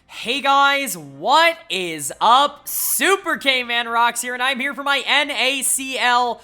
Hey guys, what is up? Super K-Man Rocks here, and I'm here for my NACL,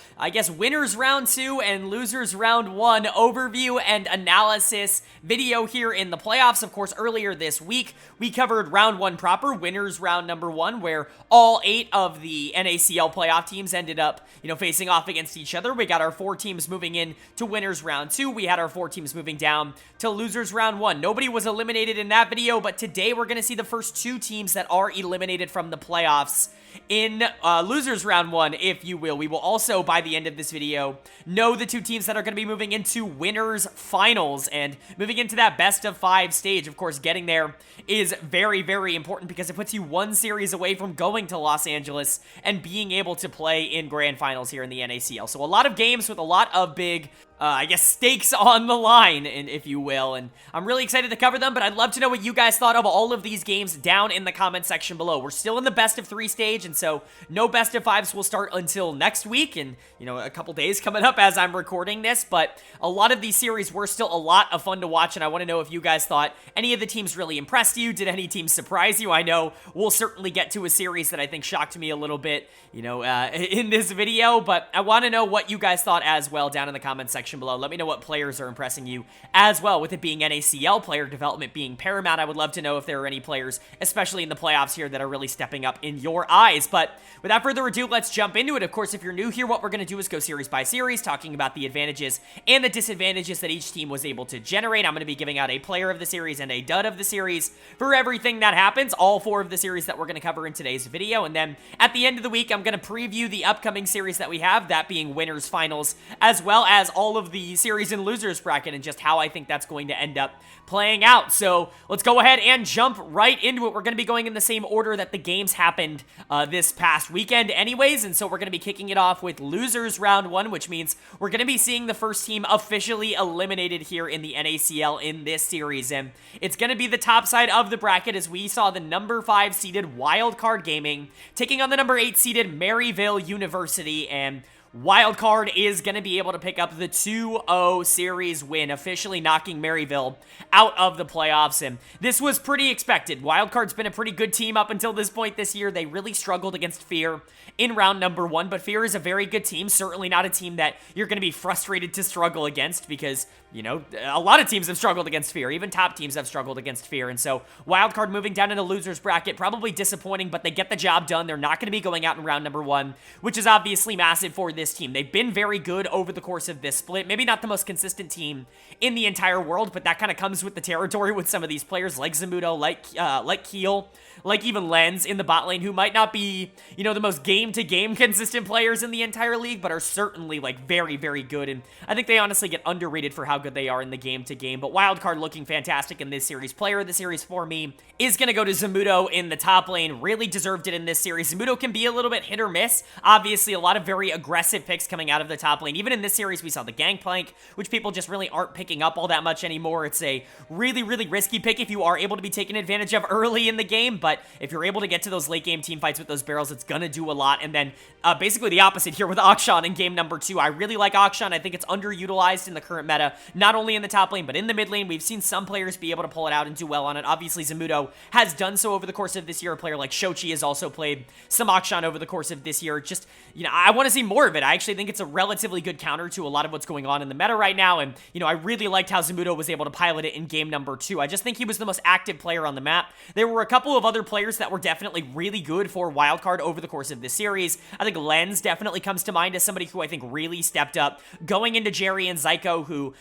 winners round 2 and losers round 1 overview and analysis video here in the playoffs. Of course, earlier this week, we covered round 1 proper, winners round number 1, where all 8 of the NACL playoff teams ended up, facing off against each other. We got our 4 teams moving in to winners round 2. We had our 4 teams moving down to losers round 1. Nobody was eliminated in that video, but today we're going to see the first 2 teams that are eliminated from the playoffs in losers round 1, if you will. We will also, by the end of this video, know the 2 teams that are going to be moving into winners finals and moving into that best of 5 stage. Of course, getting there is very, very important because it puts you 1 series away from going to Los Angeles and being able to play in grand finals here in the NACL. So a lot of games with a lot of big stakes on the line, if you will, and I'm really excited to cover them, but I'd love to know what you guys thought of all of these games down in the comment section below. We're still in the best of 3 stage, and so no best of 5s will start until next week, and, a couple days coming up as I'm recording this, but a lot of these series were still a lot of fun to watch, and I want to know if you guys thought any of the teams really impressed you. Did any teams surprise you? I know we'll certainly get to a series that I think shocked me a little bit, in this video, but I want to know what you guys thought as well down in the comment section below. Let me know what players are impressing you as well. With it being NACL, player development being paramount, I would love to know if there are any players, especially in the playoffs here, that are really stepping up in your eyes. But without further ado, let's jump into it. Of course, if you're new here, what we're going to do is go series by series, talking about the advantages and the disadvantages that each team was able to generate. I'm going to be giving out a player of the series and a dud of the series for everything that happens, all 4 of the series that we're going to cover in today's video. And then at the end of the week, I'm going to preview the upcoming series that we have, that being winners finals, as well as all of the series and losers bracket and just how I think that's going to end up playing out. So let's go ahead and jump right into it. We're going to be going in the same order that the games happened this past weekend anyways, and so we're going to be kicking it off with losers round 1, which means we're going to be seeing the first team officially eliminated here in the NACL in this series, and it's going to be the top side of the bracket as we saw the number 5 seeded Wildcard Gaming taking on the number 8 seeded Maryville University, and Wildcard is going to be able to pick up the 2-0 series win, officially knocking Maryville out of the playoffs, and this was pretty expected. Wildcard's been a pretty good team up until this point this year. They really struggled against Fear in round number 1, but Fear is a very good team, certainly not a team that you're going to be frustrated to struggle against because, a lot of teams have struggled against Fear. Even top teams have struggled against Fear, and so Wildcard moving down in the losers bracket, probably disappointing, but they get the job done. They're not going to be going out in round number 1, which is obviously massive for this team. They've been very good over the course of this split. Maybe not the most consistent team in the entire world, but that kind of comes with the territory with some of these players like Zamudo, like Keel, like even Lens in the bot lane, who might not be, the most game-to-game consistent players in the entire league, but are certainly, very, very good, and I think they honestly get underrated for how good they are in the game-to-game, but Wildcard looking fantastic in this series. Player of the series for me is going to go to Zamudo in the top lane. Really deserved it in this series. Zamudo can be a little bit hit or miss. Obviously, a lot of very aggressive picks coming out of the top lane. Even in this series, we saw the Gangplank, which people just really aren't picking up all that much anymore. It's a really, really risky pick if you are able to be taken advantage of early in the game, but if you're able to get to those late game team fights with those barrels, it's going to do a lot. And then basically the opposite here with Akshan in game number 2. I really like Akshan. I think it's underutilized in the current meta, not only in the top lane, but in the mid lane. We've seen some players be able to pull it out and do well on it. Obviously, Zamudo has done so over the course of this year. A player like Shochi has also played some Akshan over the course of this year. Just, I want to see more of it. I actually think it's a relatively good counter to a lot of what's going on in the meta right now, and, I really liked how Zamudo was able to pilot it in game number 2. I just think he was the most active player on the map. There were a couple of other players that were definitely really good for Wildcard over the course of this series. I think Lens definitely comes to mind as somebody who I think really stepped up going into Jerry and Zyko, who,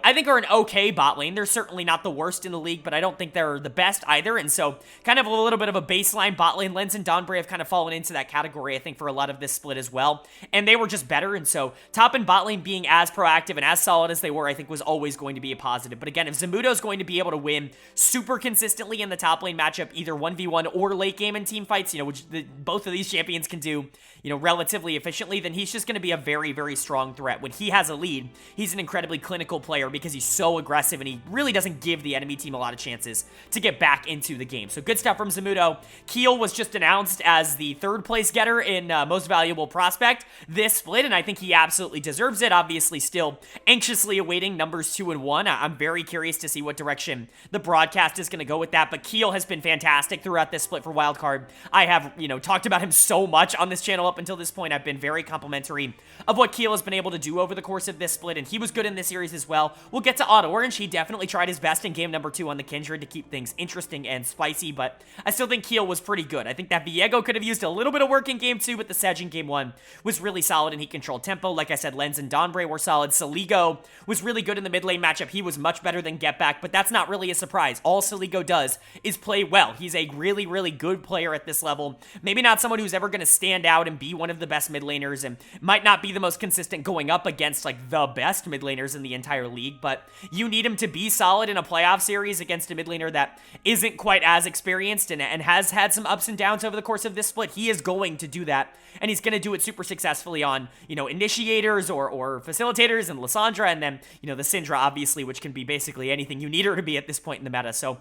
I think are an okay bot lane. They're certainly not the worst in the league, but I don't think they're the best either, and so kind of a little bit of a baseline bot lane. Lens and Donbray have kind of fallen into that category, I think, for a lot of this split as well, and they were just better, and so top and bot lane being as proactive and as solid as they were, I think was always going to be a positive. But again, if Zamudo's going to be able to win super consistently in the top lane matchup, either 1v1 or late game in team fights, which both of these champions can do, relatively efficiently, then he's just going to be a very, very strong threat. When he has a lead, he's an incredibly clinical player because he's so aggressive and he really doesn't give the enemy team a lot of chances to get back into the game. So good stuff from Zamudo. Keel was just announced as the third place getter in Most Valuable Prospect this split, and I think he absolutely deserves it. Obviously, still anxiously awaiting numbers 2 and 1. I'm very curious to see what direction the broadcast is going to go with that, but Keel has been fantastic throughout this split for Wildcard. I have, talked about him so much on this channel up until this point. I've been very complimentary of what Keel has been able to do over the course of this split, and he was good in this series as well. We'll get to Odd Orange. He definitely tried his best in game number 2 on the Kindred to keep things interesting and spicy, but I still think Keel was pretty good. I think that Viego could have used a little bit of work in game 2, but the Sedge in game 1 was really solid, and he controlled tempo. Like I said, Lenz and Donbray were solid. Saligo was really good in the mid lane matchup. He was much better than Get Back, but that's not really a surprise. All Saligo does is play well. He's a really, really good player at this level. Maybe not someone who's ever going to stand out and be one of the best mid laners, and might not be the most consistent going up against like the best mid laners in the entire league, but you need him to be solid in a playoff series against a mid laner that isn't quite as experienced and has had some ups and downs over the course of this split. He is going to do that, and he's going to do it super successfully on, initiators or facilitators and Lysandra, and then, the Syndra, obviously, which can be basically anything you need her to be at this point in the meta. So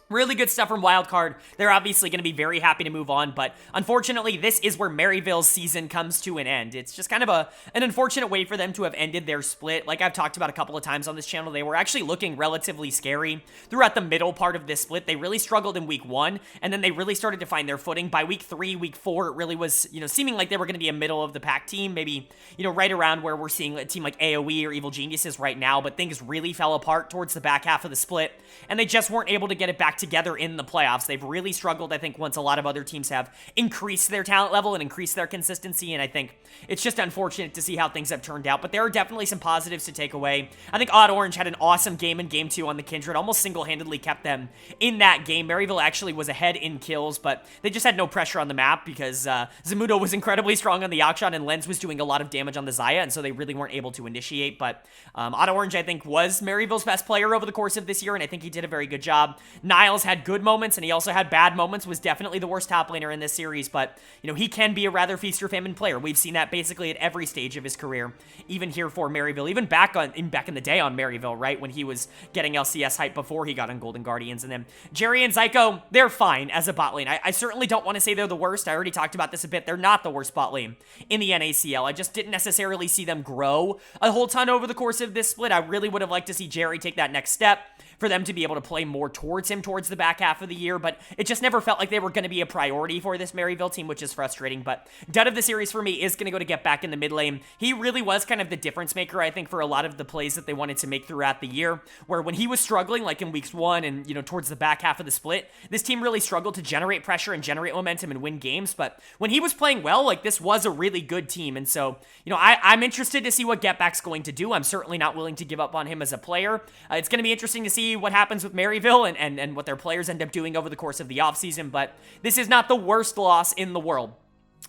really good stuff from Wildcard. They're obviously going to be very happy to move on, but unfortunately, this is where Maryville's season comes to an end. It's just kind of an unfortunate way for them to have ended their split. Like I've talked about a couple of times on this channel, they were actually looking relatively scary throughout the middle part of this split. They really struggled in week 1, and then they really started to find their footing. By week 3, week 4, it really was, seeming like they were going to be a middle of the pack team, maybe, right around where we're seeing a team like AoE or Evil Geniuses right now, but things really fell apart towards the back half of the split, and they just weren't able to get it back together in the playoffs. They've really struggled, I think, once a lot of other teams have increased their talent level and increased their consistency, and I think it's just unfortunate to see how things have turned out, but there are definitely some positives to take away. I think Odd Orange had an awesome game in game 2 on the Kindred, almost single-handedly kept them in that game. Maryville actually was ahead in kills, but they just had no pressure on the map because Zamudo was incredibly strong on the Akshan, and Lenz was doing a lot of damage on the Xayah, and so they really weren't able to initiate, but Odd Orange, I think, was Maryville's best player over the course of this year, and I think he did a very good job. Niles had good moments, and he also had bad moments, was definitely the worst top laner in this series, but, he can be a rather feast or famine player. We've seen that basically at every stage of his career, even here for Maryville, even back in the day on Maryville, right, when he was getting LCS hype before he got on Golden Guardians, and then Jerry and Zyko, they're fine as a bot lane. I certainly don't want to say they're the worst. I already talked about this a bit. They're not the worst bot lane in the NACL. I just didn't necessarily see them grow a whole ton over the course of this split. I really would have liked to see Jerry take that next step, for them to be able to play more towards him towards the back half of the year, but it just never felt like they were going to be a priority for this Maryville team, which is frustrating. But dud of the series for me is going to go to Get Back in the mid lane. He really was kind of the difference maker, I think, for a lot of the plays that they wanted to make throughout the year, where when he was struggling, like in weeks 1 and, towards the back half of the split, this team really struggled to generate pressure and generate momentum and win games, but when he was playing well, like, this was a really good team, and so, I'm interested to see what Get Back's going to do. I'm certainly not willing to give up on him as a player. It's going to be interesting to see what happens with Maryville and what their players end up doing over the course of the offseason, but this is not the worst loss in the world.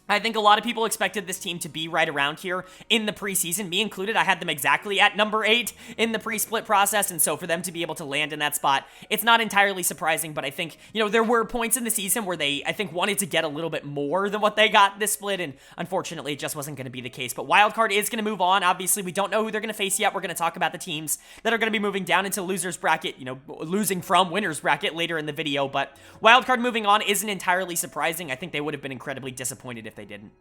I think a lot of people expected this team to be right around here in the preseason, me included. I had them exactly at number 8 in the pre-split process, and so for them to be able to land in that spot, it's not entirely surprising, but I think, there were points in the season where they, I think, wanted to get a little bit more than what they got this split, and unfortunately, it just wasn't going to be the case. But Wildcard is going to move on. Obviously, we don't know who they're going to face yet. We're going to talk about the teams that are going to be moving down into loser's bracket, losing from winner's bracket later in the video, but Wildcard moving on isn't entirely surprising. I think they would have been incredibly disappointed if they didn't.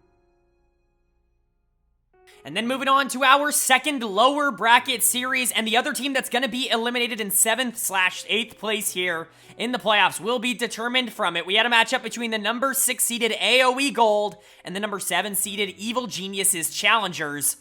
And then moving on to our second lower bracket series, and the other team that's going to be eliminated in 7th/8th place here in the playoffs will be determined from it. We had a matchup between the number 6 seeded AoE Gold and the number 7 seeded Evil Geniuses Challengers.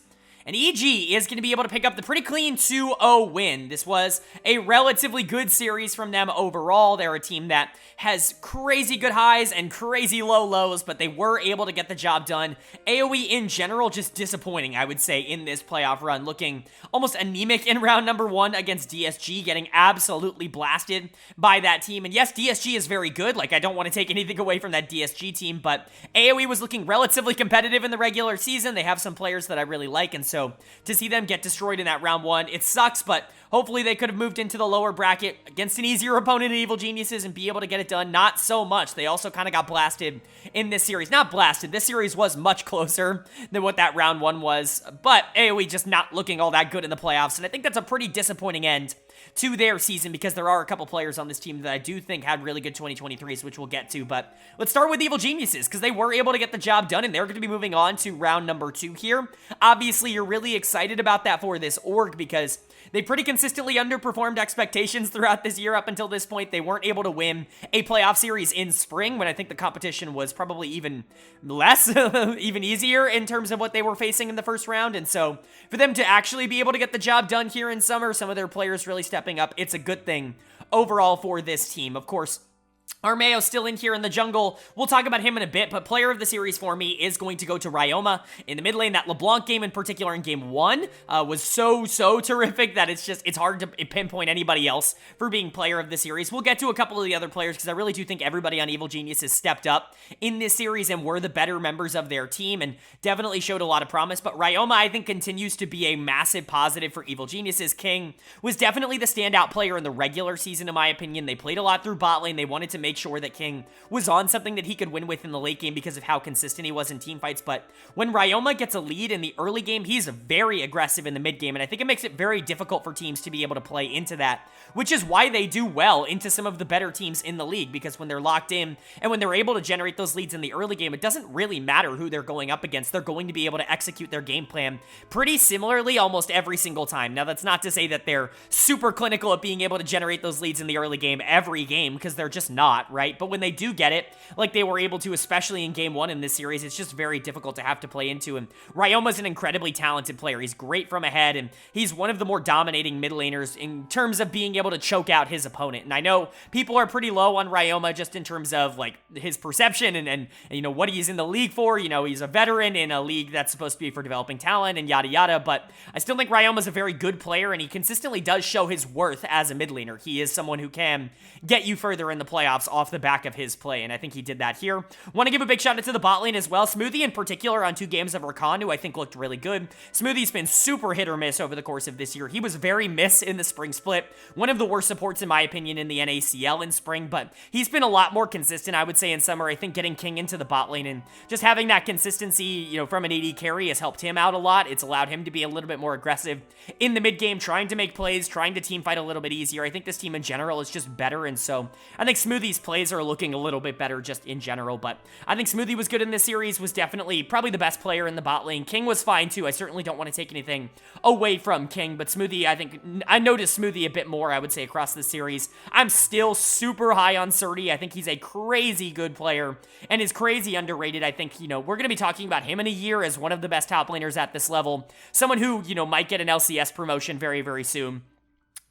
And EG is going to be able to pick up the pretty clean 2-0 win. This was a relatively good series from them overall. They're a team that has crazy good highs and crazy low lows, but they were able to get the job done. AoE in general, just disappointing, I would say, in this playoff run. Looking almost anemic in round number 1 against DSG, getting absolutely blasted by that team. And yes, DSG is very good. Like, I don't want to take anything away from that DSG team, but AoE was looking relatively competitive in the regular season. They have some players that I really like, and so to see them get destroyed in that round 1, it sucks, but hopefully they could have moved into the lower bracket against an easier opponent in Evil Geniuses and be able to get it done. Not so much. They also kind of got blasted in this series. Not blasted. This series was much closer than what that round 1 was, but AoE just not looking all that good in the playoffs, and I think that's a pretty disappointing end to their season because there are a couple players on this team that I do think had really good 2023s, which we'll get to. But let's start with Evil Geniuses because they were able to get the job done and they're going to be moving on to round number 2 here. Obviously, you're really excited about that for this org because they pretty consistently underperformed expectations throughout this year up until this point. They weren't able to win a playoff series in spring when I think the competition was probably even less, even easier in terms of what they were facing in the first round. And so for them to actually be able to get the job done here in summer, some of their players really stepping up, it's a good thing overall for this team. Of course, Armeo's still in here in the jungle. We'll talk about him in a bit, but player of the series for me is going to go to Ryoma. In the mid lane, that LeBlanc game in particular in game 1 was so terrific that it's hard to pinpoint anybody else for being player of the series. We'll get to a couple of the other players because I really do think everybody on Evil Genius has stepped up in this series and were the better members of their team and definitely showed a lot of promise. But Ryoma, I think, continues to be a massive positive for Evil Geniuses. King was definitely the standout player in the regular season, in my opinion. They played a lot through bot lane. They wanted to make sure that King was on something that he could win with in the late game because of how consistent he was in team fights. But when Ryoma gets a lead in the early game, he's very aggressive in the mid game, and I think it makes it very difficult for teams to be able to play into that, which is why they do well into some of the better teams in the league, because when they're locked in and when they're able to generate those leads in the early game, it doesn't really matter who they're going up against. They're going to be able to execute their game plan pretty similarly almost every single time. Now, that's not to say that they're super clinical at being able to generate those leads in the early game every game, because they're just not, right? But when they do get it, like they were able to, especially in game 1 in this series, it's just very difficult to have to play into. And Ryoma's an incredibly talented player. He's great from ahead, and he's one of the more dominating mid laners in terms of being able to choke out his opponent. And I know people are pretty low on Ryoma just in terms of like his perception and you know what he's in the league for. You know, he's a veteran in a league that's supposed to be for developing talent and yada yada, but I still think Ryoma's a very good player, and he consistently does show his worth as a mid laner. He is someone who can get you further in the playoffs off the back of his play, and I think he did that here. Want to give a big shout out to the bot lane as well. Smoothie in particular on 2 games of Rakan, who I think looked really good. Smoothie's been super hit or miss over the course of this year. He was very miss in the spring split. One of the worst supports, in my opinion, in the NACL in spring, but he's been a lot more consistent, I would say, in summer. I think getting King into the bot lane and just having that consistency, you know, from an AD carry has helped him out a lot. It's allowed him to be a little bit more aggressive in the mid game, trying to make plays, trying to team fight a little bit easier. I think this team in general is just better, and so I think Smoothie's plays are looking a little bit better just in general, but I think Smoothie was good in this series, was definitely probably the best player in the bot lane. King was fine too. I certainly don't want to take anything away from King, but Smoothie, I think, I noticed Smoothie a bit more, I would say, across the series. I'm still super high on Surdy. I think he's a crazy good player and is crazy underrated. I think, you know, we're going to be talking about him in a year as one of the best top laners at this level. Someone who, you know, might get an LCS promotion very soon.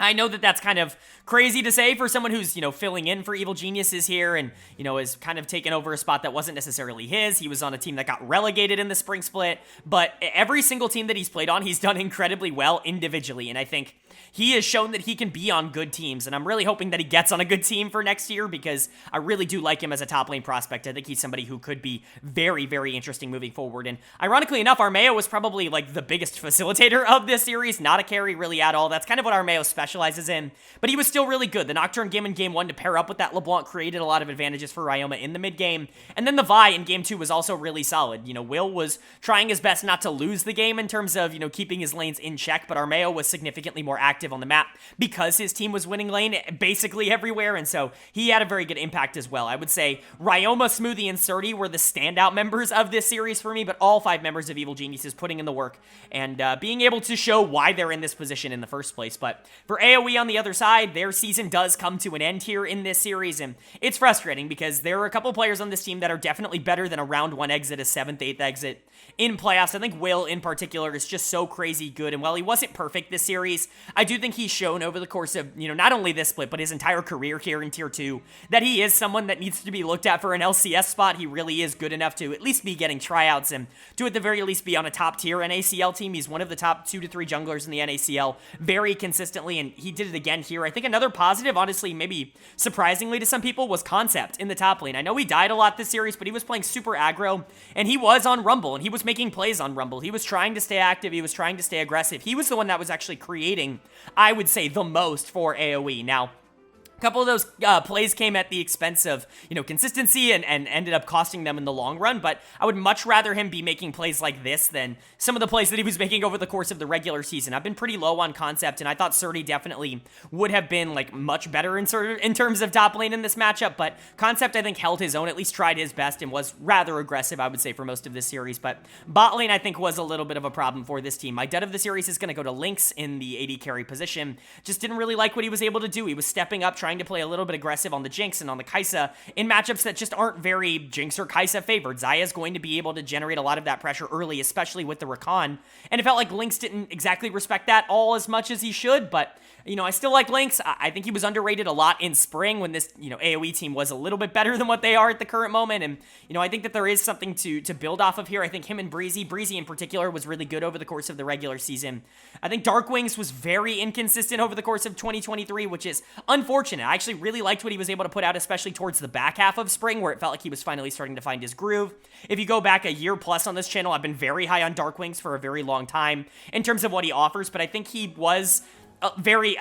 I know that that's kind of crazy to say for someone who's, you know, filling in for Evil Geniuses here and, you know, is kind of taken over a spot that wasn't necessarily his. He was on a team that got relegated in the spring split, but every single team that he's played on, he's done incredibly well individually, and I think he has shown that he can be on good teams, and I'm really hoping that he gets on a good team for next year because I really do like him as a top lane prospect. I think he's somebody who could be very interesting moving forward, and ironically enough, Armeo was probably like the biggest facilitator of this series, not a carry really at all. That's kind of what Armeo specializes in, but he was still really good. The Nocturne game in game 1 to pair up with that LeBlanc created a lot of advantages for Ryoma in the mid game, and then the Vi in game 2 was also really solid. You know, Will was trying his best not to lose the game in terms of, you know, keeping his lanes in check, but Armeo was significantly more active on the map because his team was winning lane basically everywhere, and so he had a very good impact as well. I would say Ryoma, Smoothie, and Surdy were the standout members of this series for me, but all 5 members of Evil Geniuses putting in the work and being able to show why they're in this position in the first place. But for AoE on the other side, their season does come to an end here in this series, and it's frustrating because there are a couple players on this team that are definitely better than a round 1 exit, a 7th, 8th exit in playoffs. I think Will in particular is just so crazy good, and while he wasn't perfect this series, I do think he's shown over the course of, you know, not only this split, but his entire career here in Tier 2, that he is someone that needs to be looked at for an LCS spot. He really is good enough to at least be getting tryouts and to at the very least be on a top tier NACL team. He's one of the top 2 to 3 junglers in the NACL very consistently, and he did it again here. I think another positive, honestly, maybe surprisingly to some people, was Concept in the top lane. I know he died a lot this series, but he was playing super aggro, and he was on Rumble, and he was making plays on Rumble. He was trying to stay active. He was trying to stay aggressive. He was the one that was actually creating, I would say, the most for AoE. Now, a couple of those plays came at the expense of, consistency and ended up costing them in the long run, but I would much rather him be making plays like this than some of the plays that he was making over the course of the regular season. I've been pretty low on Concept, and I thought Surdy definitely would have been, much better in terms of top lane in this matchup, but Concept, I think, held his own, at least tried his best, and was rather aggressive, I would say, for most of this series, but bot lane, I think, was a little bit of a problem for this team. My dud of the series is going to go to Lynx in the AD carry position. Just didn't really like what he was able to do. He was stepping up, trying to play a little bit aggressive on the Jinx and on the Kai'Sa in matchups that just aren't very Jinx or Kai'Sa favored. Xayah's going to be able to generate a lot of that pressure early, especially with the Rakan, and it felt like Lynx didn't exactly respect that all as much as he should, but I still like Lynx. I think he was underrated a lot in spring when this, AoE team was a little bit better than what they are at the current moment. And, I think that there is something to build off of here. I think him and Breezy in particular was really good over the course of the regular season. I think Dark Wings was very inconsistent over the course of 2023, which is unfortunate. I actually really liked what he was able to put out, especially towards the back half of spring, where it felt like he was finally starting to find his groove. If you go back a year plus on this channel, I've been very high on Dark Wings for a very long time in terms of what he offers, but I think he was very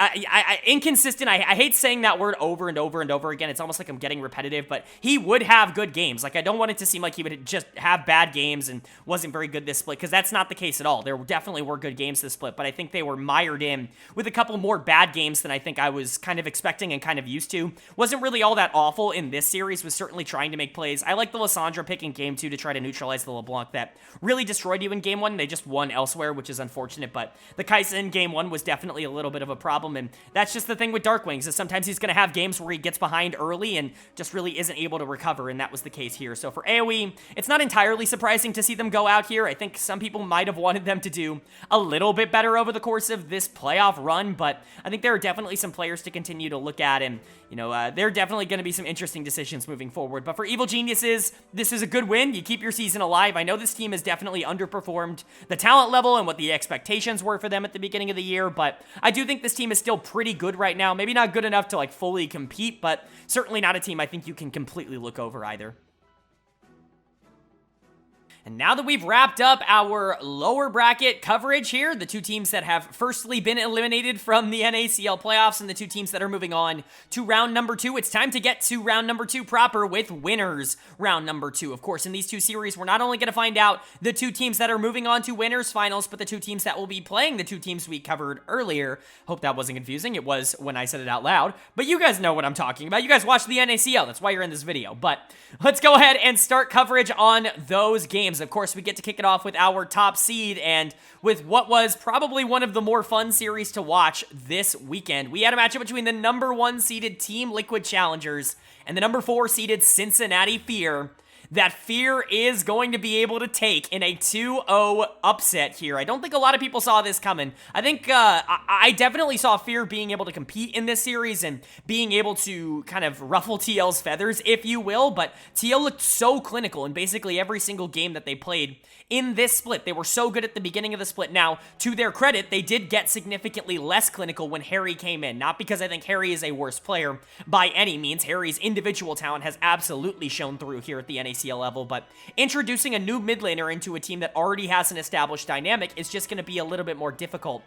inconsistent. I hate saying that word over and over and over again. It's almost like I'm getting repetitive, but he would have good games. I don't want it to seem like he would just have bad games and wasn't very good this split, because that's not the case at all. There definitely were good games this split, but I think they were mired in with a couple more bad games than I think I was kind of expecting and kind of used to. Wasn't really all that awful in this series, was certainly trying to make plays. I like the Lissandra pick in game 2 to try to neutralize the LeBlanc that really destroyed you in game 1. They just won elsewhere, which is unfortunate, but the Kai'Sa in game 1 was definitely a little bit of a problem, and that's just the thing with Dark Wings, is sometimes he's going to have games where he gets behind early and just really isn't able to recover, and that was the case here. So for AoE, it's not entirely surprising to see them go out here. I think some people might have wanted them to do a little bit better over the course of this playoff run, but I think there are definitely some players to continue to look at, and there are definitely going to be some interesting decisions moving forward. But for Evil Geniuses, this is a good win. You keep your season alive. I know this team has definitely underperformed the talent level and what the expectations were for them at the beginning of the year, but I do think this team is still pretty good right now. Maybe not good enough to fully compete, but certainly not a team I think you can completely look over either. And now that we've wrapped up our lower bracket coverage here, the two teams that have firstly been eliminated from the NACL playoffs and the two teams that are moving on to round number 2, it's time to get to round number 2 proper with winners round number 2. Of course, in these two series, we're not only going to find out the two teams that are moving on to winners finals, but the two teams that will be playing the two teams we covered earlier. Hope that wasn't confusing. It was when I said it out loud, but you guys know what I'm talking about. You guys watch the NACL. That's why you're in this video. But let's go ahead and start coverage on those games. Of course, we get to kick it off with our top seed, and with what was probably one of the more fun series to watch this weekend. We had a matchup between the number 1 seeded Team Liquid Challengers and the number 4 seeded Cincinnati Fear. That Fear is going to be able to take in a 2-0 upset here. I don't think a lot of people saw this coming. I think I definitely saw Fear being able to compete in this series and being able to kind of ruffle TL's feathers, if you will, but TL looked so clinical in basically every single game that they played in this split. They were so good at the beginning of the split. Now, to their credit, they did get significantly less clinical when Harry came in. Not because I think Harry is a worse player by any means. Harry's individual talent has absolutely shown through here at the NACL level, but introducing a new mid laner into a team that already has an established dynamic is just going to be a little bit more difficult,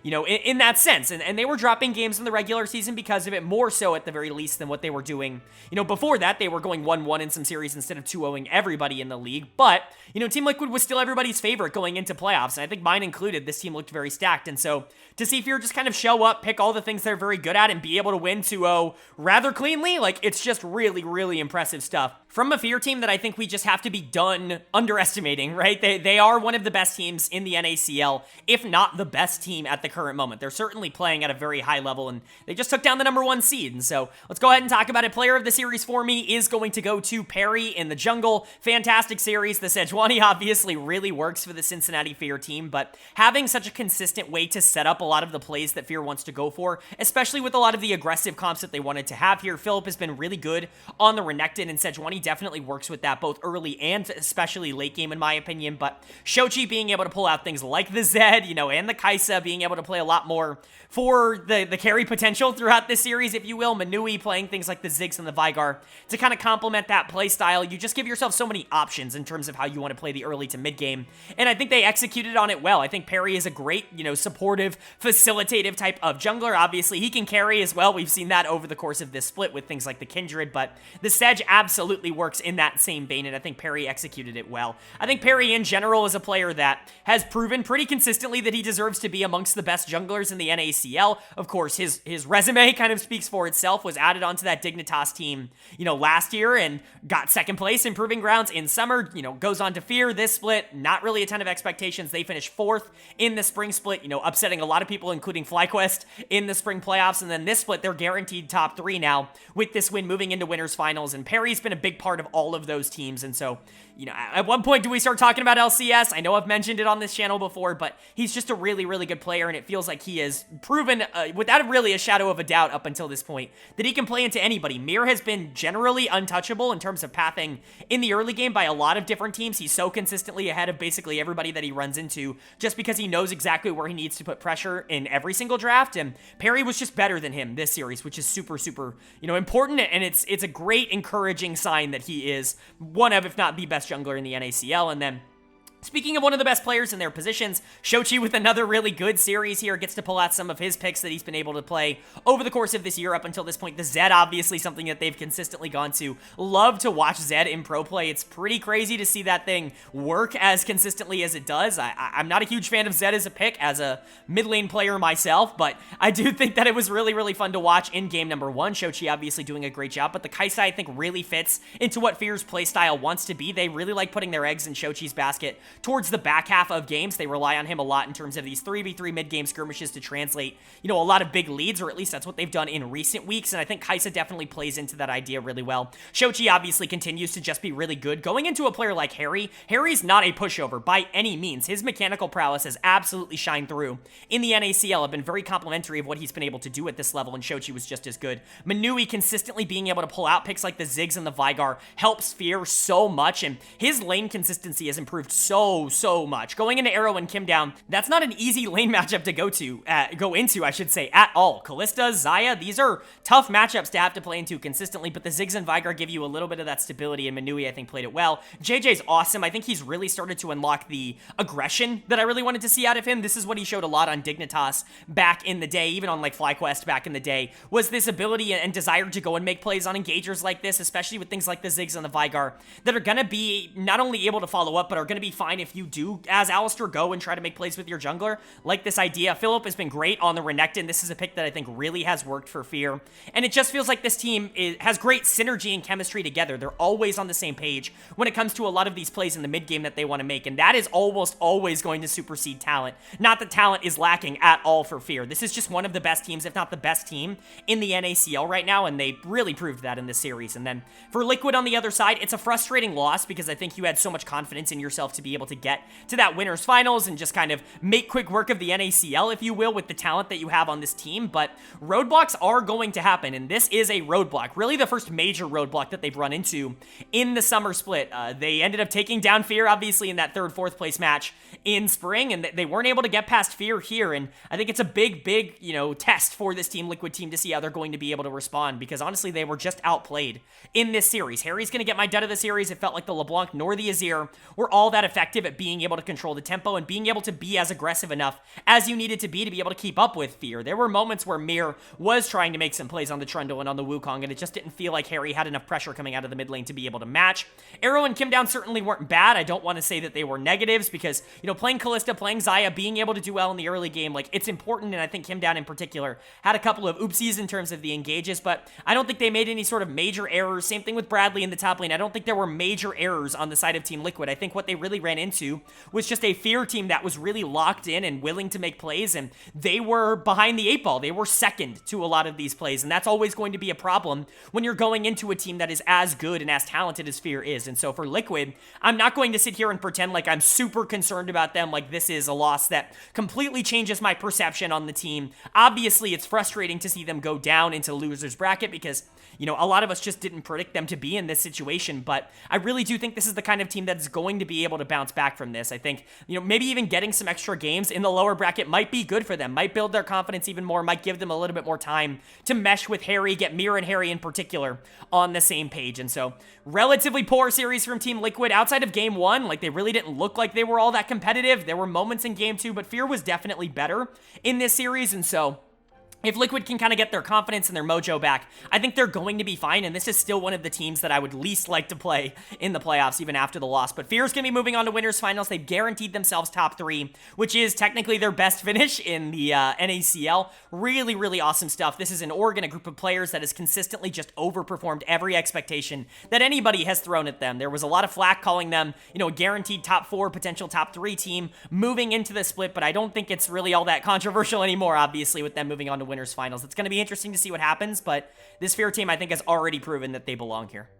in that sense. And they were dropping games in the regular season because of it, more so at the very least than what they were doing. Before that, they were going 1-1 in some series instead of 2-0ing everybody in the league. But, Team Liquid was still everybody's favorite going into playoffs. And I think mine included, this team looked very stacked. And so to see Fear just kind of show up, pick all the things they're very good at, and be able to win 2-0 rather cleanly, it's just really, really impressive stuff from a Fear team that I think we just have to be done underestimating, right? They are one of the best teams in the NACL, if not the best team at the current moment. They're certainly playing at a very high level, and they just took down the number 1 seed. And so let's go ahead and talk about it. Player of the series for me is going to go to Perry in the jungle. Fantastic series. The Sejuani obviously really works for the Cincinnati Fear team, but having such a consistent way to set up a lot of the plays that Fear wants to go for, especially with a lot of the aggressive comps that they wanted to have here. Philip has been really good on the Renekton, and Sejuani definitely works with that both early and especially late game in my opinion. But Shochi being able to pull out things like the Zed, and the Kai'Sa being able able to play a lot more for the carry potential throughout this series, if you will. Manui playing things like the Ziggs and the Vigar to kind of complement that play style. You just give yourself so many options in terms of how you want to play the early to mid game, and I think they executed on it well. I think Perry is a great, supportive, facilitative type of jungler. Obviously, he can carry as well. We've seen that over the course of this split with things like the Kindred, but the Sedge absolutely works in that same vein, and I think Perry executed it well. I think Perry in general is a player that has proven pretty consistently that he deserves to be amongst the best junglers in the NACL. Of course, his resume kind of speaks for itself. Was added onto that Dignitas team, last year and got second place in Proving Grounds in summer, goes on to Fear this split. Not really a ton of expectations. They finished 4th in the spring split, upsetting a lot of people, including FlyQuest in the spring playoffs. And then this split, they're guaranteed top 3 now with this win moving into winners finals. And Perry's been a big part of all of those teams. And so, at one point, do we start talking about LCS? I know I've mentioned it on this channel before, but he's just a really, really good player, and it feels like he has proven, without really a shadow of a doubt up until this point, that he can play into anybody. Mir has been generally untouchable in terms of pathing in the early game by a lot of different teams. He's so consistently ahead of basically everybody that he runs into just because he knows exactly where he needs to put pressure in every single draft, and Perry was just better than him this series, which is super, super, important, and it's a great encouraging sign that he is one of, if not the best jungler in the NACL. And then speaking of one of the best players in their positions, Shochi with another really good series here gets to pull out some of his picks that he's been able to play over the course of this year up until this point. The Zed, obviously something that they've consistently gone to. Love to watch Zed in pro play. It's pretty crazy to see that thing work as consistently as it does. I'm not a huge fan of Zed as a pick, as a mid lane player myself, but I do think that it was really, really fun to watch in game number 1. Shochi obviously doing a great job, but the Kaisa, I think, really fits into what Fear's playstyle wants to be. They really like putting their eggs in Shochi's basket towards the back half of games. They rely on him a lot in terms of these 3v3 mid-game skirmishes to translate, a lot of big leads, or at least that's what they've done in recent weeks, and I think Kaisa definitely plays into that idea really well. Shochi obviously continues to just be really good. Going into a player like Harry, Harry's not a pushover by any means. His mechanical prowess has absolutely shined through in the NACL. Have been very complimentary of what he's been able to do at this level, and Shochi was just as good. Manui consistently being able to pull out picks like the Ziggs and the Vigar helps Fear so much, and his lane consistency has improved so much. Going into Arrow and Kim down, that's not an easy lane matchup to go into, I should say, at all. Kalista, Xayah, these are tough matchups to have to play into consistently, but the Ziggs and Vigar give you a little bit of that stability, and Manui, I think, played it well. JJ's awesome. I think he's really started to unlock the aggression that I really wanted to see out of him. This is what he showed a lot on Dignitas back in the day, even on like FlyQuest back in the day, was this ability and desire to go and make plays on engagers like this, especially with things like the Ziggs and the Vigar, that are going to be not only able to follow up, but are going to be fine if you do, as Alistar, go and try to make plays with your jungler. Like this idea. Philip has been great on the Renekton. This is a pick that I think really has worked for Fear. And it just feels like this team has great synergy and chemistry together. They're always on the same page when it comes to a lot of these plays in the mid game that they want to make. And that is almost always going to supersede talent. Not that talent is lacking at all for Fear. This is just one of the best teams, if not the best team in the NACL right now. And they really proved that in this series. And then for Liquid on the other side, it's a frustrating loss because I think you had so much confidence in yourself to be able to get to that winners finals and just kind of make quick work of the NACL, if you will, with the talent that you have on this team. But roadblocks are going to happen, and this is a roadblock. Really the first major roadblock that they've run into in the summer split. They ended up taking down Fear, obviously, in that 3rd, 4th place match in spring, and they weren't able to get past Fear here, and I think it's a big, test for this team, Liquid team, to see how they're going to be able to respond, because honestly, they were just outplayed in this series. Harry's going to get my dud of the series. It felt like the LeBlanc nor the Azir were all that effective at being able to control the tempo and being able to be as aggressive enough as you needed to be able to keep up with Fear. There were moments where Mir was trying to make some plays on the Trundle and on the Wukong, and it just didn't feel like Harry had enough pressure coming out of the mid lane to be able to match. Arrow and Kim down certainly weren't bad. I don't want to say that they were negatives because, playing Kalista, playing Xayah, being able to do well in the early game, like, it's important, and I think Kim down in particular had a couple of oopsies in terms of the engages, but I don't think they made any sort of major errors. Same thing with Bradley in the top lane. I don't think there were major errors on the side of Team Liquid. I think what they really ran into was just a Fear team that was really locked in and willing to make plays, and they were behind the 8 ball. They were second to a lot of these plays, and that's always going to be a problem when you're going into a team that is as good and as talented as Fear is. And so for Liquid, I'm not going to sit here and pretend like I'm super concerned about them, like this is a loss that completely changes my perception on the team. Obviously, it's frustrating to see them go down into loser's bracket because, a lot of us just didn't predict them to be in this situation, but I really do think this is the kind of team that's going to be able to bounce bounce back from this. I think, maybe even getting some extra games in the lower bracket might be good for them, might build their confidence even more, might give them a little bit more time to mesh with Harry, get Mira and Harry in particular on the same page. And so, relatively poor series from Team Liquid. Outside of game 1, like, they really didn't look like they were all that competitive. There were moments in game 2, but Fear was definitely better in this series, and so if Liquid can kind of get their confidence and their mojo back, I think they're going to be fine, and this is still one of the teams that I would least like to play in the playoffs, even after the loss. But Fear's going to be moving on to winners finals. They've guaranteed themselves top 3, which is technically their best finish in the NACL. Really, really awesome stuff. This is an org and a group of players that has consistently just overperformed every expectation that anybody has thrown at them. There was a lot of flack calling them, a guaranteed top 4, potential top 3 team moving into the split, but I don't think it's really all that controversial anymore, obviously, with them moving on to winners finals. It's going to be interesting to see what happens, but this Fear team, I think, has already proven that they belong here.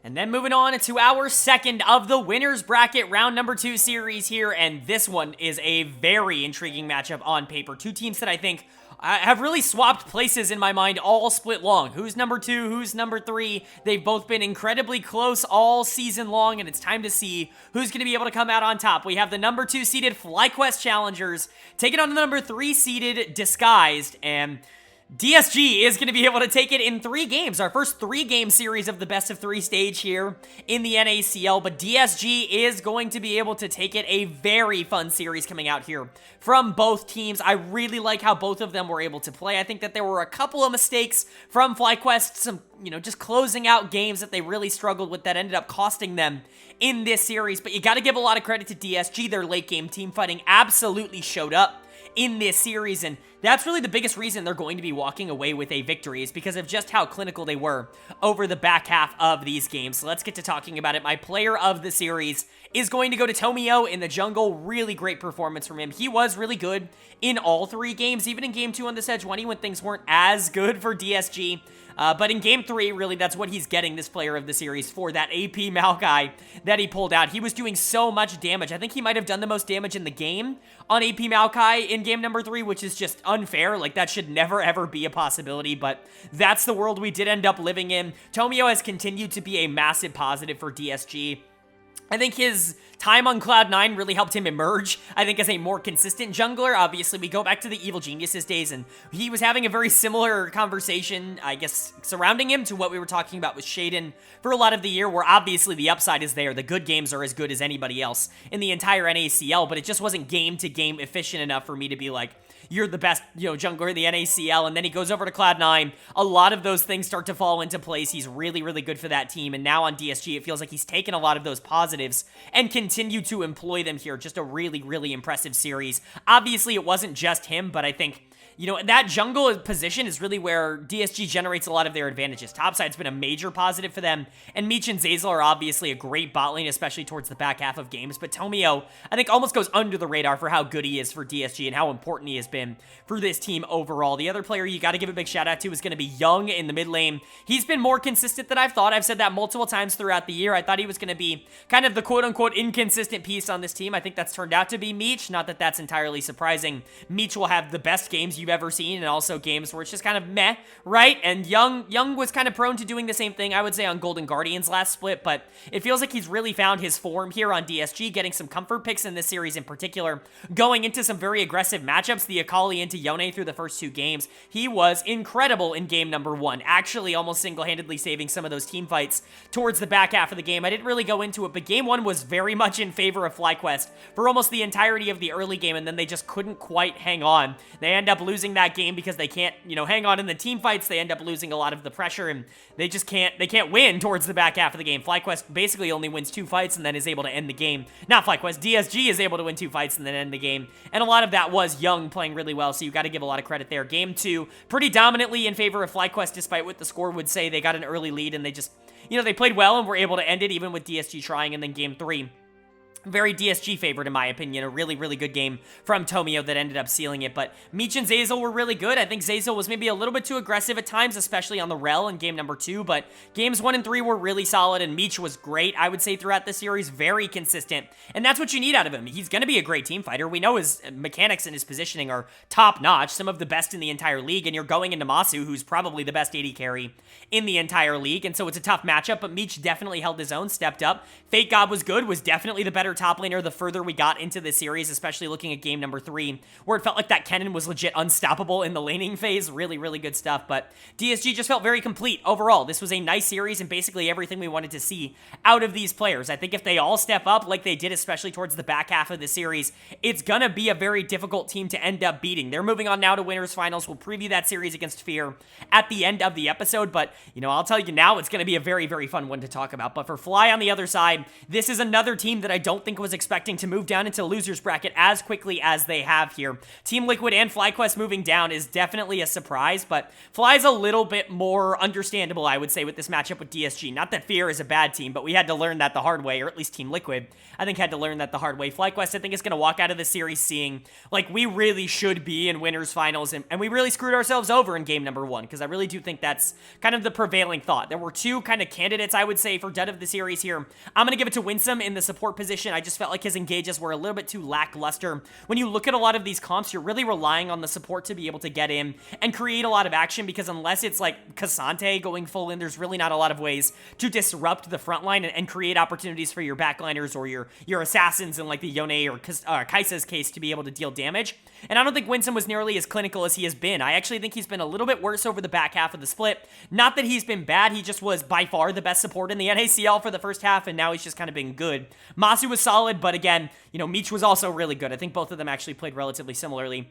And then moving on to our second of the winners bracket, round number 2 series here, and this one is a very intriguing matchup on paper. Two teams that I think have really swapped places in my mind all split long. Who's number 2? Who's number 3? They've both been incredibly close all season long, and it's time to see who's going to be able to come out on top. We have the number 2 seeded FlyQuest Challengers taking on the number 3 seeded Disguised, and DSG is going to be able to take it in 3 games. Our first 3-game series of the best of 3 stage here in the NACL, but DSG is going to be able to take it. A very fun series coming out here from both teams. I really like how both of them were able to play. I think that there were a couple of mistakes from FlyQuest, some, just closing out games that they really struggled with that ended up costing them in this series, but you got to give a lot of credit to DSG. Their late game team fighting absolutely showed up in this series, and that's really the biggest reason they're going to be walking away with a victory, is because of just how clinical they were over the back half of these games. So let's get to talking about it. My player of the series is going to go to Tomio in the jungle. Really great performance from him. He was really good in all 3 games, even in game 2 on the Sejuani when things weren't as good for DSG. But in game 3, really, that's what he's getting, this player of the series, for that AP Maokai that he pulled out. He was doing so much damage. I think he might have done the most damage in the game on AP Maokai in game number 3, which is just unfair. Like, that should never, ever be a possibility, but that's the world we did end up living in. Tomio has continued to be a massive positive for DSG. I think his time on Cloud9 really helped him emerge, I think, as a more consistent jungler. Obviously, we go back to the Evil Geniuses days, and he was having a very similar conversation, I guess, surrounding him to what we were talking about with Shaden for a lot of the year, where obviously the upside is there. The good games are as good as anybody else in the entire NACL, but it just wasn't game-to-game efficient enough for me to be like, you're the best, jungler in the NACL, and then he goes over to Cloud9. A lot of those things start to fall into place. He's really, really good for that team, and now on DSG, it feels like he's taken a lot of those positives and continued to employ them here. Just a really, really impressive series. Obviously, it wasn't just him, but I think that jungle position is really where DSG generates a lot of their advantages. Topside's been a major positive for them, and Meech and Zeyzal are obviously a great bot lane, especially towards the back half of games, but Tomio, I think, almost goes under the radar for how good he is for DSG and how important he has been for this team overall. The other player you got to give a big shout out to is going to be Young in the mid lane. He's been more consistent than I've thought. I've said that multiple times throughout the year. I thought he was going to be kind of the quote-unquote inconsistent piece on this team. I think that's turned out to be Meech. Not that that's entirely surprising. Meech will have the best games you've ever seen, and also games where it's just kind of meh, right? And Young was kind of prone to doing the same thing, I would say, on Golden Guardians last split, but it feels like he's really found his form here on DSG, getting some comfort picks in this series in particular, going into some very aggressive matchups. The Akali into Yone through the first 2 games. He was incredible in game number 1, actually almost single-handedly saving some of those team fights towards the back half of the game. I didn't really go into it, but game 1 was very much in favor of FlyQuest for almost the entirety of the early game, and then they just couldn't quite hang on. They end up losing that game because they can't, hang on in the team fights. They end up losing a lot of the pressure, and they just can't win towards the back half of the game. FlyQuest basically only wins 2 fights and then is able to end the game. Not FlyQuest, DSG is able to win 2 fights and then end the game, and a lot of that was Young playing really well, so you got to give a lot of credit there. Game 2, pretty dominantly in favor of FlyQuest, despite what the score would say. They got an early lead, and they just, they played well and were able to end it, even with DSG trying. And then game 3, very DSG favorite in my opinion. A really, really good game from Tomio that ended up sealing it. But Meech and Zeyzal were really good. I think Zeyzal was maybe a little bit too aggressive at times, especially on the Rel in game number 2. But games 1 and 3 were really solid, and Meech was great, I would say, throughout the series. Very consistent. And that's what you need out of him. He's going to be a great team fighter. We know his mechanics and his positioning are top-notch, some of the best in the entire league. And you're going into Masu, who's probably the best AD carry in the entire league. And so it's a tough matchup, but Meech definitely held his own, stepped up. Fake God was good, was definitely the better top laner the further we got into this series, especially looking at game number 3, where it felt like that Kennen was legit unstoppable in the laning phase. Really, really good stuff, but DSG just felt very complete overall. This was a nice series and basically everything we wanted to see out of these players. I think if they all step up like they did, especially towards the back half of the series, it's gonna be a very difficult team to end up beating. They're moving on now to winners finals. We'll preview that series against Fear at the end of the episode, but I'll tell you now, it's gonna be a very, very fun one to talk about. But for Fly on the other side, this is another team that I don't think was expecting to move down into losers bracket as quickly as they have here. Team Liquid and FlyQuest moving down is definitely a surprise, but Fly's a little bit more understandable, I would say, with this matchup with DSG. Not that Fear is a bad team, but we had to learn that the hard way, or at least Team Liquid, I think, had to learn that the hard way. FlyQuest, I think, is going to walk out of the series seeing, like, we really should be in winners finals, and we really screwed ourselves over in game number 1, because I really do think that's kind of the prevailing thought. There were 2 kind of candidates, I would say, for dud of the series here. I'm going to give it to Winsome in the support position. I just felt like his engages were a little bit too lackluster. When you look at a lot of these comps, you're really relying on the support to be able to get in and create a lot of action, because unless it's like Cassante going full in, there's really not a lot of ways to disrupt the front line and create opportunities for your backliners or your assassins in like the Yone or Kai'Sa's case to be able to deal damage. And I don't think Winsome was nearly as clinical as he has been. I actually think he's been a little bit worse over the back half of the split. Not that he's been bad, he just was by far the best support in the NACL for the first half, and now he's just kind of been good. Masu was solid, but again, Meech was also really good. I think both of them actually played relatively similarly.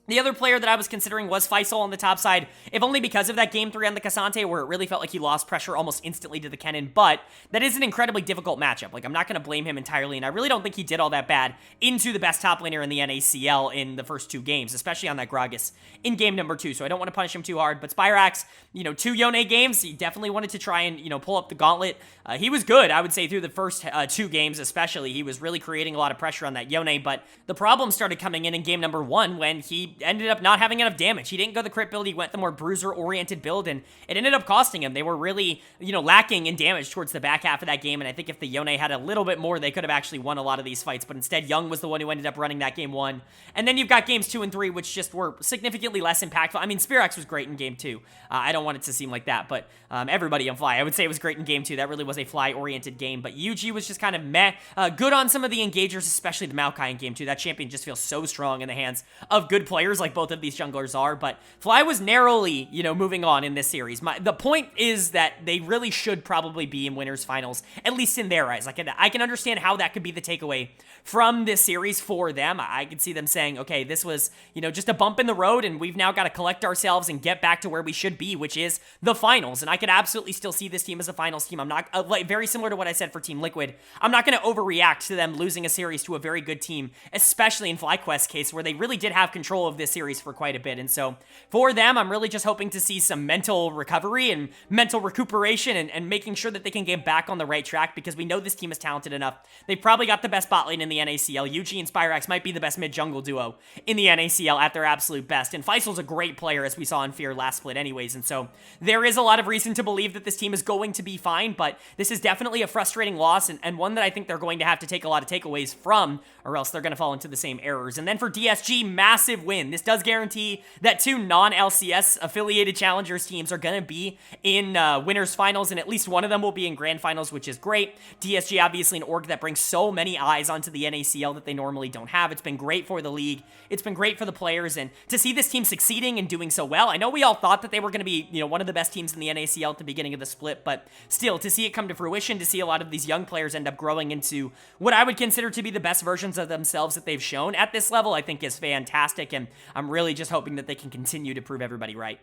The other player that I was considering was Faisal on the top side, if only because of that game 3 on the Cassante, where it really felt like he lost pressure almost instantly to the Kennen, but that is an incredibly difficult matchup. Like, I'm not going to blame him entirely, and I really don't think he did all that bad into the best top laner in the NACL in the first 2 games, especially on that Gragas in game number 2, so I don't want to punish him too hard. But Spyrax, 2 Yone games, he definitely wanted to try and, pull up the gauntlet. He was good, I would say, through the first 2 games especially. He was really creating a lot of pressure on that Yone, but the problem started coming in game number 1 when he ended up not having enough damage. He didn't go the crit build, he went the more bruiser-oriented build, and it ended up costing him. They were really, lacking in damage towards the back half of that game, and I think if the Yone had a little bit more, they could have actually won a lot of these fights, but instead, Young was the one who ended up running that game 1. And then you've got games 2 and 3, which just were significantly less impactful. I mean, Spirax was great in game 2. I don't want it to seem like that, but everybody on Fly, I would say, was great in game 2. That really was a Fly-oriented game, but Yuji was just kind of meh. Good on some of the engagers, especially the Maokai in game 2. That champion just feels so strong in the hands of good players like both of these junglers are, but Fly was narrowly, moving on in this series. The point is that they really should probably be in winners finals, at least in their eyes. I can understand how that could be the takeaway from this series for them. I could see them saying, okay, this was, just a bump in the road, and we've now got to collect ourselves and get back to where we should be, which is the finals. And I could absolutely still see this team as a finals team. I'm not, very similar to what I said for Team Liquid, I'm not going to overreact to them losing a series to a very good team, especially in FlyQuest's case, where they really did have control of this series for quite a bit. And so for them, I'm really just hoping to see some mental recovery and mental recuperation and making sure that they can get back on the right track, because we know this team is talented enough. They've probably got the best bot lane in the NACL. Yuji and Spyrax might be the best mid-jungle duo in the NACL at their absolute best. And Faisal's a great player, as we saw in Fear last split anyways. And so there is a lot of reason to believe that this team is going to be fine, but this is definitely a frustrating loss and one that I think they're going to have to take a lot of takeaways from, or else they're going to fall into the same errors. And then for DSG, massive win. This does guarantee that 2 non-LCS affiliated challengers teams are going to be in winners finals, and at least one of them will be in grand finals, which is great. DSG, obviously an org that brings so many eyes onto the NACL that they normally don't have. It's been great for the league. It's been great for the players, and to see this team succeeding and doing so well, I know we all thought that they were going to be, one of the best teams in the NACL at the beginning of the split, but still, to see it come to fruition, to see a lot of these young players end up growing into what I would consider to be the best versions of themselves that they've shown at this level, I think is fantastic, and I'm really just hoping that they can continue to prove everybody right.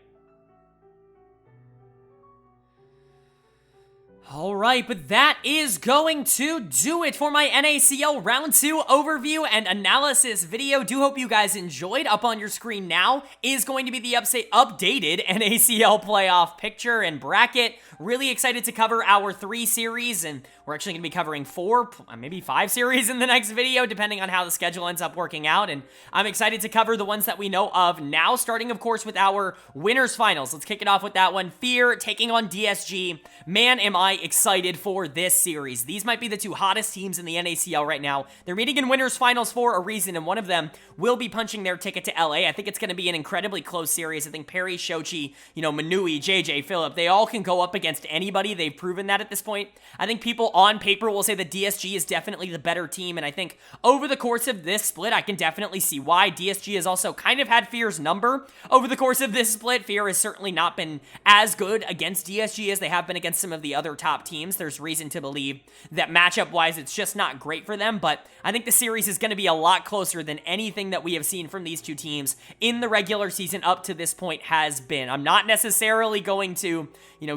All right, but that is going to do it for my NACL Round 2 overview and analysis video. Do hope you guys enjoyed. Up on your screen now is going to be the updated NACL playoff picture and bracket. Really excited to cover our 3 series, and we're actually going to be covering 4, maybe 5 series in the next video, depending on how the schedule ends up working out. And I'm excited to cover the ones that we know of now, starting, of course, with our winners finals. Let's kick it off with that one. Fear taking on DSG. Man, am I excited for this series. These might be the 2 hottest teams in the NACL right now. They're meeting in winners finals for a reason, and one of them will be punching their ticket to LA. I think it's going to be an incredibly close series. I think Perry, Shochi, Manui, JJ, Phillip, they all can go up against anybody. They've proven that at this point. I think people on paper will say that DSG is definitely the better team, and I think over the course of this split, I can definitely see why. DSG has also kind of had Fear's number over the course of this split. Fear has certainly not been as good against DSG as they have been against some of the other top teams. There's reason to believe that matchup-wise, it's just not great for them, but I think the series is going to be a lot closer than anything that we have seen from these 2 teams in the regular season up to this point has been. I'm not necessarily going to,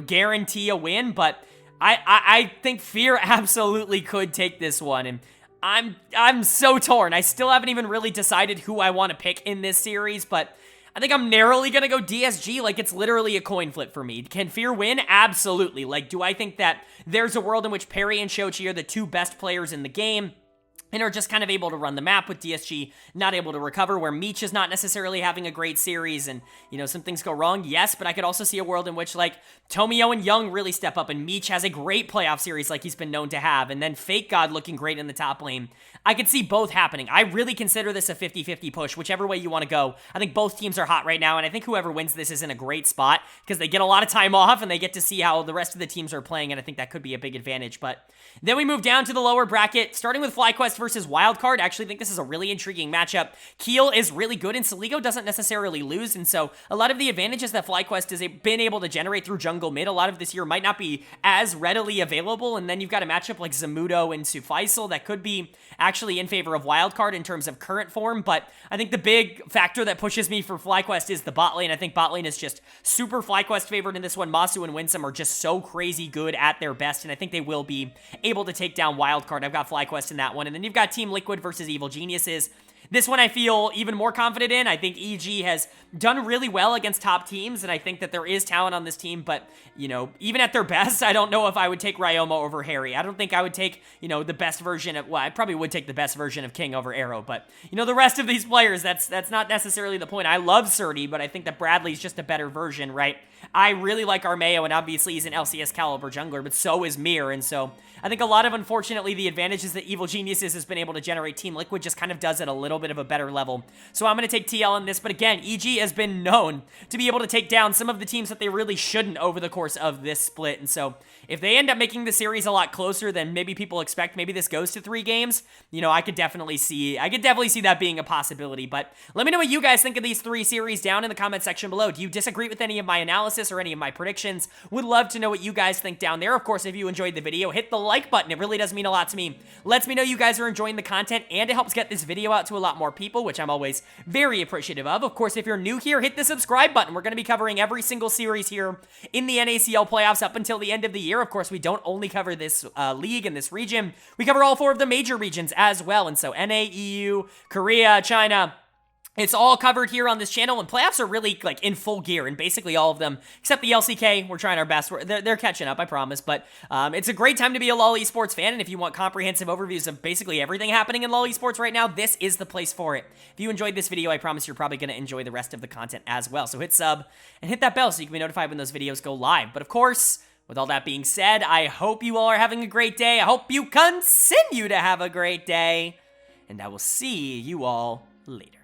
guarantee a win, but I think Fear absolutely could take this one, and I'm so torn. I still haven't even really decided who I want to pick in this series, but I think I'm narrowly going to go DSG. Like, it's literally a coin flip for me. Can Fear win? Absolutely. Like, do I think that there's a world in which Perry and Shochi are the 2 best players in the game and are just kind of able to run the map, with DSG not able to recover, where Meech is not necessarily having a great series and, some things go wrong? Yes, but I could also see a world in which, like, Tomio and Young really step up, and Meech has a great playoff series like he's been known to have, and then Fake God looking great in the top lane. I could see both happening. I really consider this a 50-50 push, whichever way you want to go. I think both teams are hot right now, and I think whoever wins this is in a great spot because they get a lot of time off and they get to see how the rest of the teams are playing, and I think that could be a big advantage. But then we move down to the lower bracket, starting with FlyQuest versus Wildcard. I actually think this is a really intriguing matchup. Keel is really good, and Saligo doesn't necessarily lose, and so a lot of the advantages that FlyQuest has been able to generate through jungle mid a lot of this year might not be as readily available, and then you've got a matchup like Zamudo and Sufaisal that could be actually in favor of Wildcard in terms of current form, but I think the big factor that pushes me for FlyQuest is the bot lane. I think bot lane is just super FlyQuest favored in this one. Masu and Winsome are just so crazy good at their best, and I think they will be able to take down Wildcard. I've got FlyQuest in that one, and then you've got Team Liquid versus Evil Geniuses. This one I feel even more confident in. I think EG has done really well against top teams, and I think that there is talent on this team, but, even at their best, I don't know if I would take Ryoma over Harry. I don't think I would take, the best version of, I probably would take the best version of King over Arrow, but, the rest of these players, that's not necessarily the point. I love Surdy, but I think that Bradley's just a better version, right? I really like Armeo, and obviously he's an LCS caliber jungler, but so is Mir, and so I think a lot of, unfortunately, the advantages that Evil Geniuses has been able to generate, Team Liquid just kind of does at a little bit of a better level. So I'm going to take TL in this, but again, EG has been known to be able to take down some of the teams that they really shouldn't over the course of this split, and so if they end up making the series a lot closer than maybe people expect, maybe this goes to 3 games, I could definitely see that being a possibility. But let me know what you guys think of these 3 series down in the comment section below. Do you disagree with any of my analysis or any of my predictions? Would love to know what you guys think down there. Of course, if you enjoyed the video, hit the like button. It really does mean a lot to me. Lets me know you guys are enjoying the content, and it helps get this video out to a lot more people, which I'm always very appreciative of. Of course, if you're new here, hit the subscribe button. We're going to be covering every single series here in the NACL playoffs up until the end of the year. Of course, we don't only cover this league and this region. We cover all 4 of the major regions as well, and so NA, EU, Korea, China, it's all covered here on this channel, and playoffs are really, like, in full gear, and basically all of them, except the LCK, we're trying our best. They're catching up, I promise, but it's a great time to be a LoL Esports fan, and if you want comprehensive overviews of basically everything happening in LoL Esports right now, this is the place for it. If you enjoyed this video, I promise you're probably going to enjoy the rest of the content as well, so hit sub and hit that bell so you can be notified when those videos go live. But of course, with all that being said, I hope you all are having a great day. I hope you continue to have a great day, and I will see you all later.